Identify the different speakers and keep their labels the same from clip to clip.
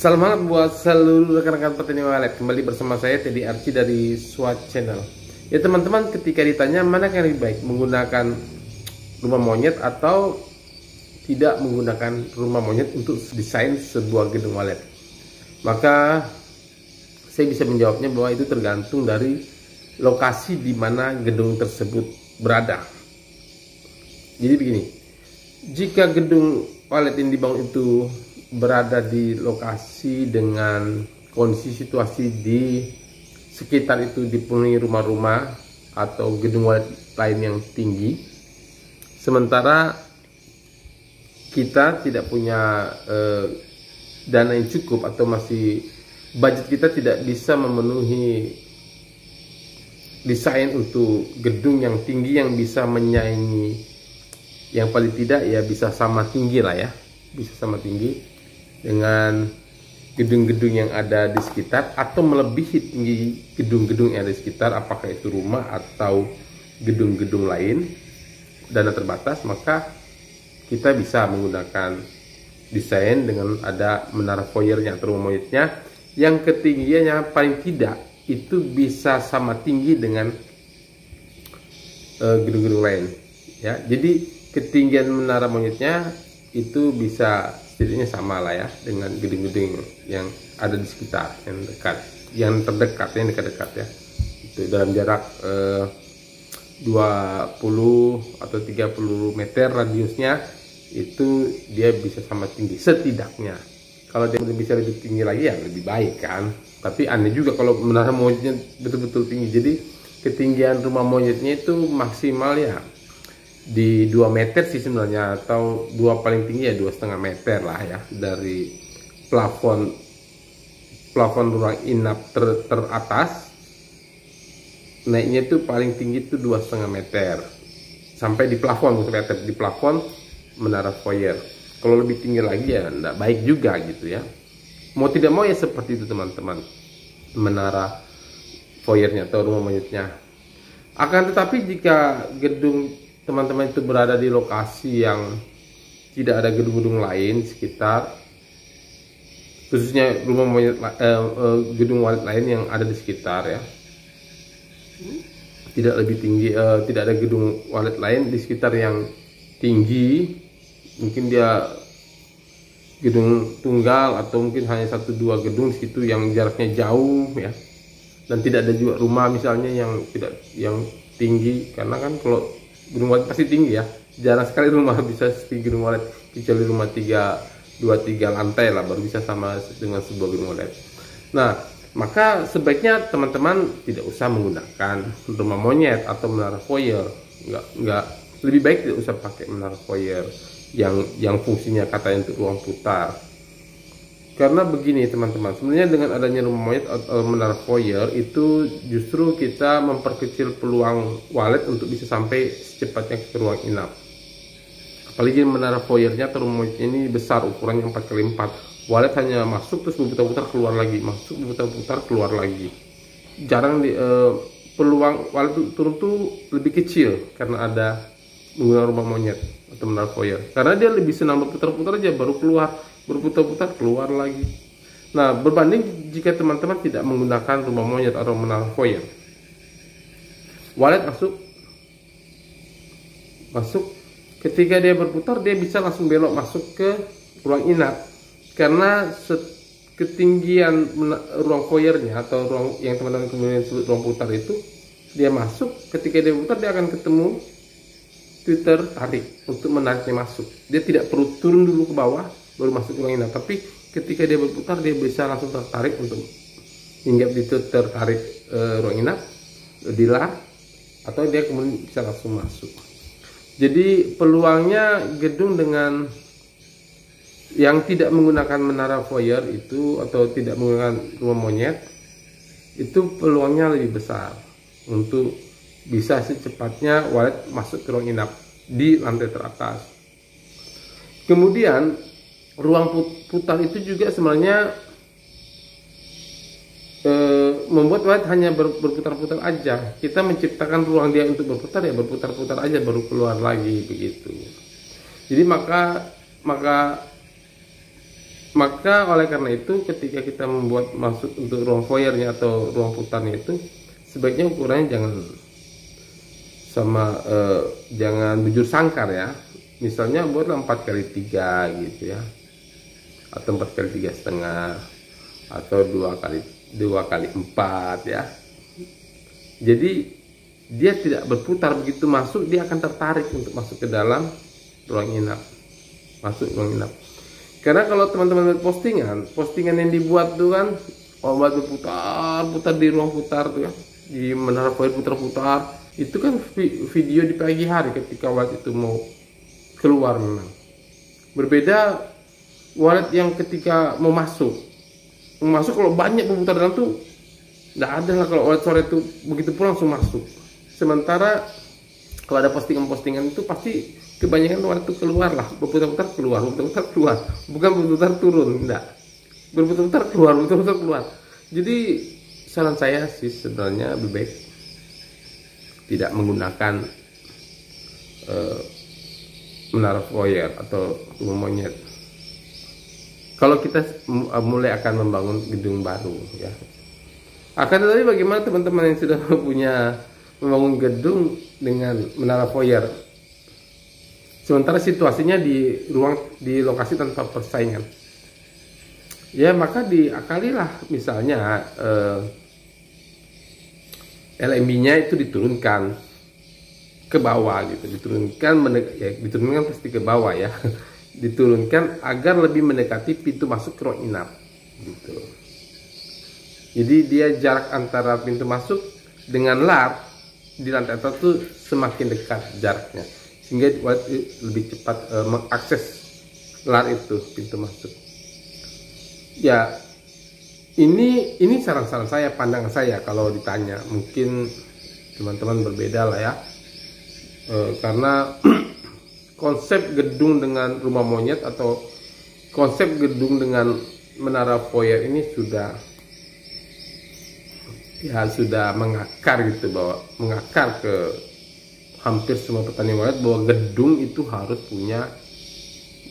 Speaker 1: Salam hangat buat seluruh rekan-rekan petani walet. Kembali bersama saya Teddy Archie dari Swat Channel. Ya teman-teman, ketika ditanya mana yang lebih baik, menggunakan rumah monyet atau tidak menggunakan rumah monyet untuk desain sebuah gedung walet, maka saya bisa menjawabnya bahwa itu tergantung dari lokasi di mana gedung tersebut berada. Jadi begini, jika gedung walet yang dibangun itu berada di lokasi dengan kondisi situasi di sekitar itu dipenuhi rumah-rumah atau gedung walet lain yang tinggi, sementara kita tidak punya dana yang cukup atau masih budget kita tidak bisa memenuhi desain untuk gedung yang tinggi yang bisa menyaingi, yang paling tidak ya bisa sama tinggi lah ya, bisa sama tinggi dengan gedung-gedung yang ada di sekitar atau melebihi tinggi gedung-gedung yang ada di sekitar, apakah itu rumah atau gedung-gedung lain, dana terbatas, maka kita bisa menggunakan desain dengan ada menara foyernya atau rumah monyetnya yang ketinggiannya paling tidak itu bisa sama tinggi dengan gedung-gedung lain ya. Jadi ketinggian menara monyetnya itu bisa setidaknya sama lah ya dengan gedung-gedung yang ada di sekitar, yang dekat, yang terdekat, yang dekat-dekat ya, itu dalam jarak 20 atau 30 meter radiusnya, itu dia bisa sama tinggi setidaknya. Kalau dia bisa lebih tinggi lagi ya lebih baik kan, tapi aneh juga kalau menara monyetnya betul-betul tinggi. Jadi ketinggian rumah monyetnya itu maksimal ya di 2 meter sih sebenarnya, atau dua paling tinggi ya 2,5 meter lah ya, dari plafon ruang inap teratas naiknya itu paling tinggi itu 2,5 meter sampai di plafon, meter di plafon menara foyer. Kalau lebih tinggi lagi ya enggak baik juga gitu ya, mau tidak mau ya seperti itu teman-teman, menara foyernya atau rumah monyetnya. Akan tetapi jika gedung teman-teman itu berada di lokasi yang tidak ada gedung-gedung lain sekitar, khususnya rumah monyet, gedung walet lain yang ada di sekitar ya, tidak lebih tinggi, tidak ada gedung walet lain di sekitar yang tinggi, mungkin dia gedung tunggal atau mungkin hanya 1-2 gedung di situ yang jaraknya jauh ya, dan tidak ada juga rumah misalnya yang tinggi, karena kan kalau gedung walet pasti tinggi ya, jarang sekali rumah bisa setinggi gedung walet, kecuali rumah 2-3 lantai lah baru bisa sama dengan sebuah gedung walet. Nah, maka sebaiknya teman-teman tidak usah menggunakan rumah monyet atau menara foyer. Enggak, lebih baik tidak usah pakai menara foyer yang fungsinya katanya untuk ruang putar. Karena begini teman-teman, sebenarnya dengan adanya rumah monyet atau menara foyer itu justru kita memperkecil peluang walet untuk bisa sampai secepatnya ke ruang inap. Apalagi menara foyernya atau rumah monyetnya ini besar, ukurannya 4x4. Walet hanya masuk terus berputar-putar keluar lagi, masuk berputar-putar keluar lagi. Jarang peluang walet turun tuh lebih kecil karena ada menggunakan rumah monyet atau menara foyer. Karena dia lebih senang berputar-putar aja baru keluar, berputar-putar keluar lagi. Nah, berbanding jika teman-teman tidak menggunakan rumah monyet atau menara foyer, walet masuk ketika dia berputar dia bisa langsung belok masuk ke ruang inap, karena ketinggian ruang foyernya atau ruang yang teman-teman kemudian sebut ruang putar itu, dia masuk, ketika dia putar dia akan ketemu Twitter tarik untuk menariknya masuk. Dia tidak perlu turun dulu ke bawah baru masuk ke ruang inap, tapi ketika dia berputar dia bisa langsung tertarik untuk hinggap di tertarik ruang inap, dilar, atau dia kemudian bisa langsung masuk. Jadi peluangnya gedung dengan yang tidak menggunakan menara foyer itu atau tidak menggunakan rumah monyet itu peluangnya lebih besar untuk bisa secepatnya walet masuk ke ruang inap di lantai teratas. Kemudian ruang putar itu juga sebenarnya membuat walet hanya berputar-putar aja. Kita menciptakan ruang dia untuk berputar ya berputar-putar aja baru keluar lagi begitu. Jadi maka Maka oleh karena itu ketika kita membuat masuk untuk ruang foyernya atau ruang putarnya itu, sebaiknya ukurannya jangan bujur sangkar ya. Misalnya buatlah 4x3 gitu ya, atau 4x3,5, atau 2x4 ya. Jadi dia tidak berputar, begitu masuk dia akan tertarik untuk masuk ke dalam ruang inap, masuk ruang inap. Karena kalau teman-teman lihat postingan yang dibuat tuh kan, obat berputar-putar di ruang putar tuh ya, di menara foyer putar-putar, itu kan video di pagi hari ketika walet itu mau keluar. Memang berbeda walet yang ketika mau masuk kalau banyak berputar dalam tuh nggak ada lah. Kalau walet sore itu begitu pulang langsung masuk. Sementara kalau ada postingan-postingan itu pasti kebanyakan walet itu keluar lah, berputar-putar keluar, bukan berputar turun, enggak, berputar-putar keluar. Jadi saran saya sih sebenarnya lebih baik tidak menggunakan menara foyer atau rumah monyet kalau kita mulai akan membangun gedung baru ya. Akan tetapi bagaimana teman-teman yang sudah punya membangun gedung dengan menara foyer, sementara situasinya di lokasi tanpa persaingan, ya maka diakalilah misalnya LMB-nya itu diturunkan ke bawah gitu, diturunkan pasti ke bawah ya, diturunkan agar lebih mendekati pintu masuk ke ruang inap gitu. Jadi dia jarak antara pintu masuk dengan lar di lantai atas tuh semakin dekat jaraknya, sehingga lebih cepat mengakses lar itu pintu masuk. Ya ini saran-saran saya, pandangan saya. Kalau ditanya mungkin teman-teman berbeda lah ya, karena konsep gedung dengan rumah monyet atau konsep gedung dengan menara foyer ini sudah mengakar gitu, bahwa mengakar ke hampir semua petani walet bahwa gedung itu harus punya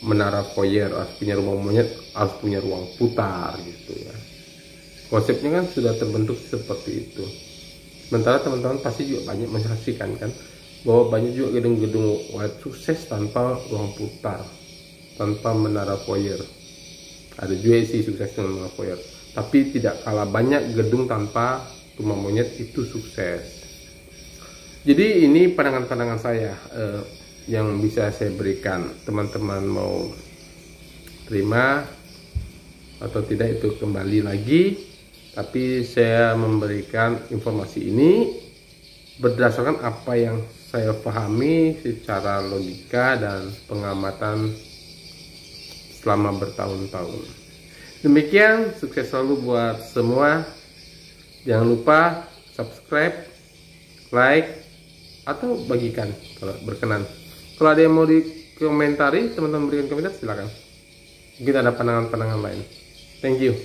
Speaker 1: menara foyer, harus punya rumah monyet, harus punya ruang putar gitu ya. Konsepnya kan sudah terbentuk seperti itu. Sementara teman-teman pasti juga banyak menyaksikan kan bahwa banyak juga gedung-gedung walet sukses tanpa ruang putar, tanpa menara foyer. Ada juga sih sukses dengan menara foyer, tapi tidak kalah banyak gedung tanpa rumah monyet itu sukses. Jadi ini pandangan-pandangan saya yang bisa saya berikan. Teman-teman mau terima atau tidak itu kembali lagi, tapi saya memberikan informasi ini berdasarkan apa yang saya pahami secara logika dan pengamatan selama bertahun-tahun. Demikian, sukses selalu buat semua. Jangan lupa subscribe, like, atau bagikan kalau berkenan. Kalau ada yang mau dikomentari, teman-teman berikan komentar silakan. Mungkin ada pandangan-pandangan lain. Thank you.